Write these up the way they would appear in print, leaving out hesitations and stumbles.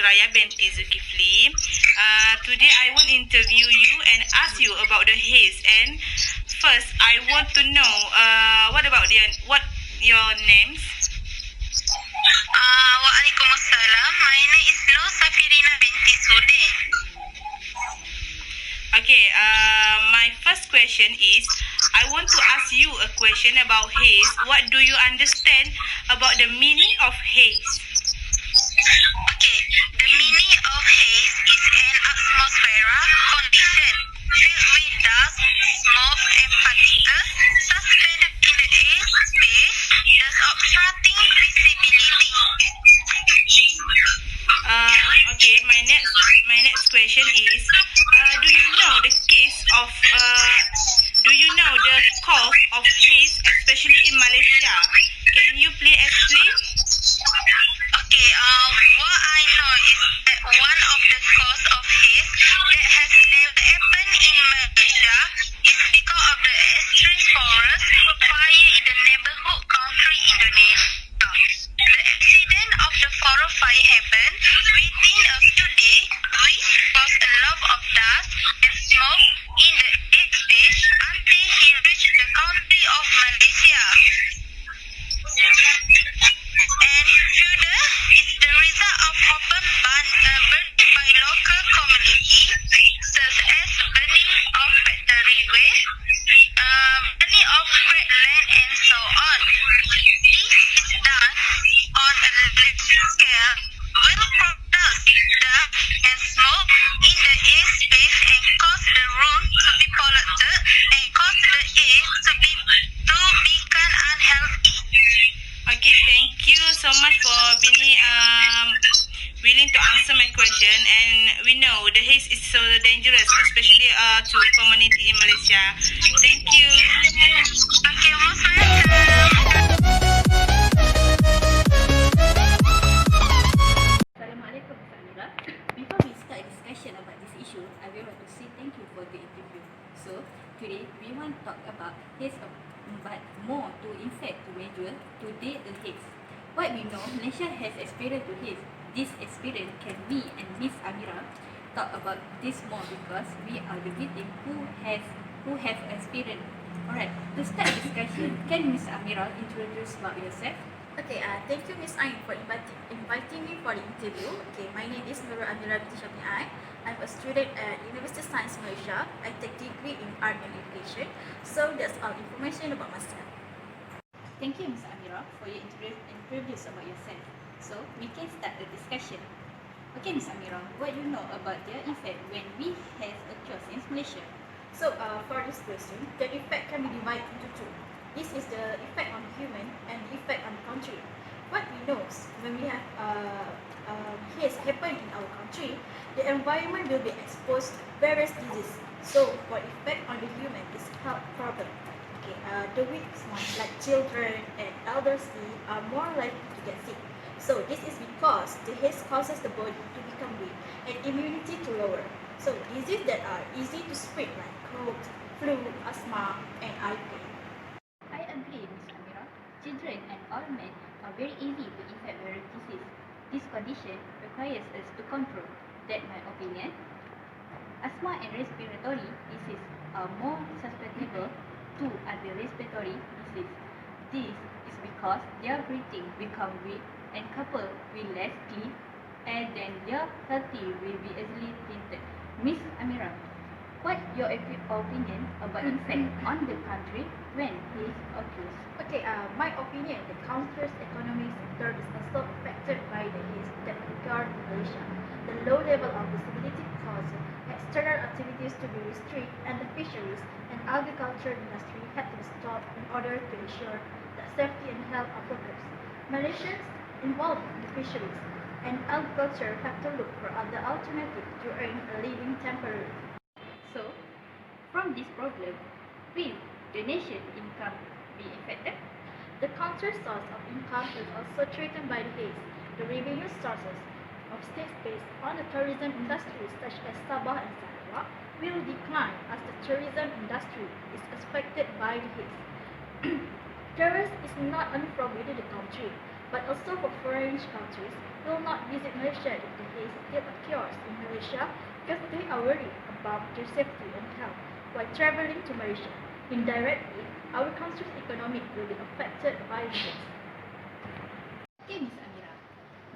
Suraya binti Zulkifli. Today I will interview you and ask you about the haze. And first, I want to know what your names? Waalaikumsalam. My name is Nur Safirina binti Sude. Okay, my first question is, I want to ask you a question about haze. What do you understand about the meaning of haze? Okay, the meaning of haze is an atmospheric condition filled with dust, smoke, and particles suspended in the air space, thus obstructing visibility. Okay, my next question is, do you know the cause of haze, especially in Malaysia? Can you please explain? Okay, what I know is that one of the cause of haze that has never happened in Malaysia is because of the extreme forest fire in the neighborhood country Indonesia. The accident of the forest fire happened within a few days, which caused a lot of dust and smoke in the airspace until he reached the country of Malaysia. And further, is the result of open burning by local community, such as burning of factory waste, burning of flat land, and so on. This is done on a large scale, will produce dust and smoke in the airspace and cause the room to be polluted and cause the air to become unhealthy. Okay, thank you so much for being willing to answer my question. And we know the haze is so dangerous, especially to community in Malaysia. Thank you. Okay, most welcome. Assalamualaikum, Samira. Before we start a discussion about this issue, I will want to say thank you for the interview. So, today we want to talk about haze, but more to in fact to measure today the haze. What we know, Malaysia has experienced to haze. This experience can me and Miss Amira talk about this more because we are the victim who have experienced. Alright, to start the discussion, can Miss Amira introduce about yourself? Okay, thank you Miss Ain for inviting me for the interview. Okay, my name is Nurul Amira binti Syafi'i. I'm a student at University of Science Malaysia. I take degree in art and education. So that's all information about myself. Thank you, Ms. Amira, for your introduce about yourself. So, we can start the discussion. Okay, Ms. Amira, what you know about the effect when we have a chaos in Malaysia? So, for this question, the effect can be divided into two. This is the effect on human and the effect on the country. What we know is when we have haze happen in our country, the environment will be exposed to various diseases. So, for effect on the human is health problem. Okay, the weak ones like children and elderly are more likely to get sick. So, this is because the haze causes the body to become weak and immunity to lower. So, diseases that are easy to spread like cold, flu, asthma, and eye pain. I agree, Ms. Amira. Children and old men are very easy to infect viral disease. This condition requires us to control. That's my opinion. Asthma and respiratory disease are more susceptible to other respiratory disease. This is because their breathing become weak and coupled with less clean air than their healthy will be easily tainted. Miss Amira, what your opinion about effect on the country when this occurs? Okay, my opinion, the country's economic sector is also affected by the haze that occurred in Malaysia. The low level of visibility caused external activities to be restricted, and the fisheries and agriculture industry had to be stopped in order to ensure the safety and health of workers. Malaysians involved in the fisheries and agriculture have to look for other alternatives to earn a living temporarily. So, from this problem, will the nation income be affected? The country's source of income is also threatened by the haze. The revenue sources of states based on the tourism industry such as Sabah and Sarawak will decline as the tourism industry is affected by the haze. Terrorists is not only from within the country, but also for foreign countries will not visit Malaysia if the haze still occurs in Malaysia because they are worried about their safety and health while traveling to Malaysia. Indirectly, our country's economy will be affected by this. Okay, Ms. Amira.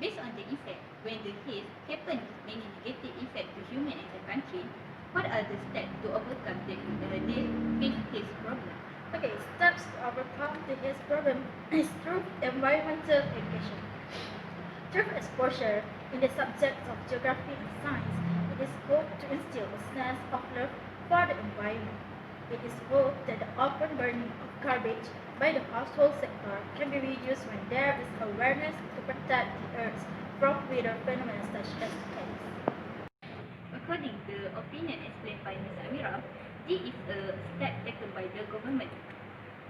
Based on the effect, when the haze happens with many negative effects to human and the country, what are the steps to overcome the haze problem? Okay, steps to overcome the haze problem is through environmental education. Through exposure in the subjects of geography and science, it is hoped to instill a sense of love for the environment. It is hoped that the open burning of garbage by the household sector can be reduced when there is awareness to protect the earth from weather phenomena such as haze. According to the opinion explained by Ms. Amira, this is a step taken by the government.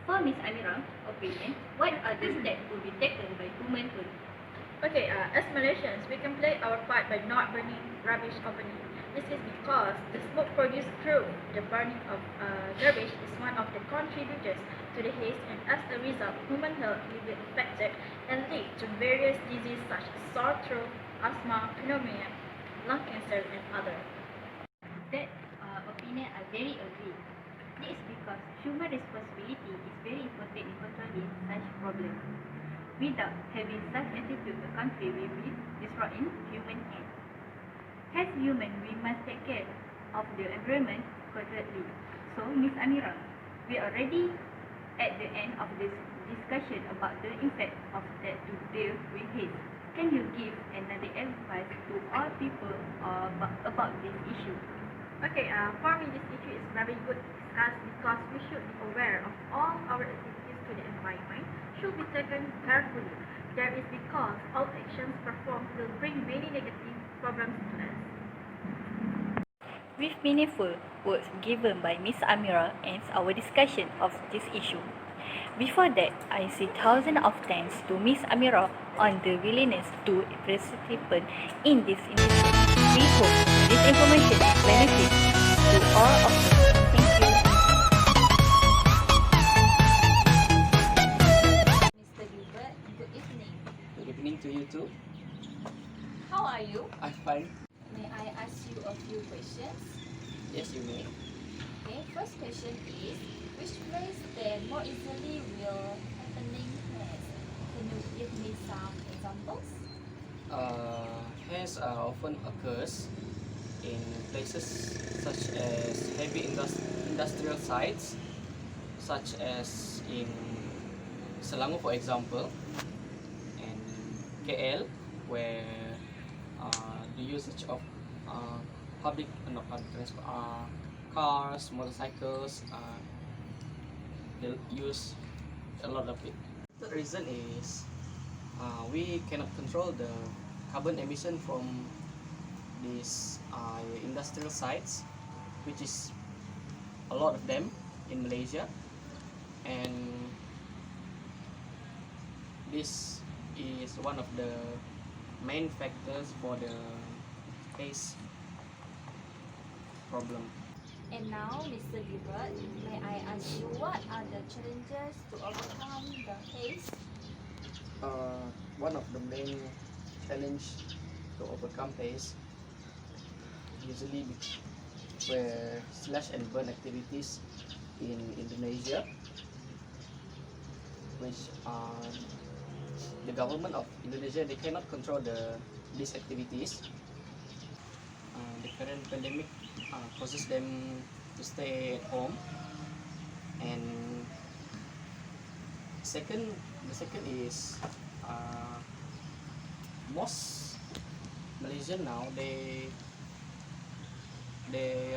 For Ms. Amira's opinion, what are the steps to be taken by women? Okay, as Malaysians, we can play our part by not burning rubbish openly. This is because the smoke produced through the burning of garbage is one of the contributors to the haze, and as a result, human health will be affected and lead to various diseases such as sore throat, asthma, pneumonia, lung cancer, and others. That opinion I very agree. This is because human responsibility is very important in controlling such problems. Without having such attitude, the country will be destroyed in human hands. As human, we must take care of the environment correctly. So, Ms. Amira, we are already at the end of this discussion about the impact of that to deal with haze. Can you give another advice to all people about this issue? Okay, for me, this issue is very good to discuss because we should be aware of all our activities to the environment should be taken carefully. That is because all actions performed will bring many negative problems to us. With meaningful words given by Ms. Amira ends our discussion of this issue. Before that, I say thousands of thanks to Ms. Amira on the willingness to participate in this initiative. We hope this information is benefit to all of us. Thank you. Mr. Gilbert, good evening. Good evening to you too. How are you? I'm fine. May I ask you a few questions? Yes, you may. Okay, first question is, which place that more easily will happening next? Can you give me some examples? Haze often occurs in places such as heavy industrial sites, such as in Selangor, for example, and KL, where the usage of not public transport, cars, motorcycles, they use a lot of it. The reason is we cannot control the carbon emission from these industrial sites, which is a lot of them in Malaysia, and this is one of the main factors for the haze problem. And now, Mr. Gilbert, may I ask you what are the challenges to overcome the haze? One of the main challenge to overcome haze usually where slash and burn activities in Indonesia, which the government of Indonesia, they cannot control these activities. The current pandemic causes them to stay at home, and the second is most Malaysian now they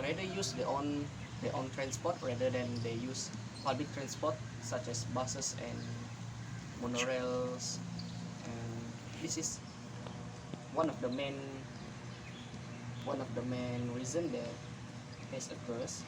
rather use their own transport rather than they use public transport such as buses and monorails, and this is one of the main reason that haze occurs.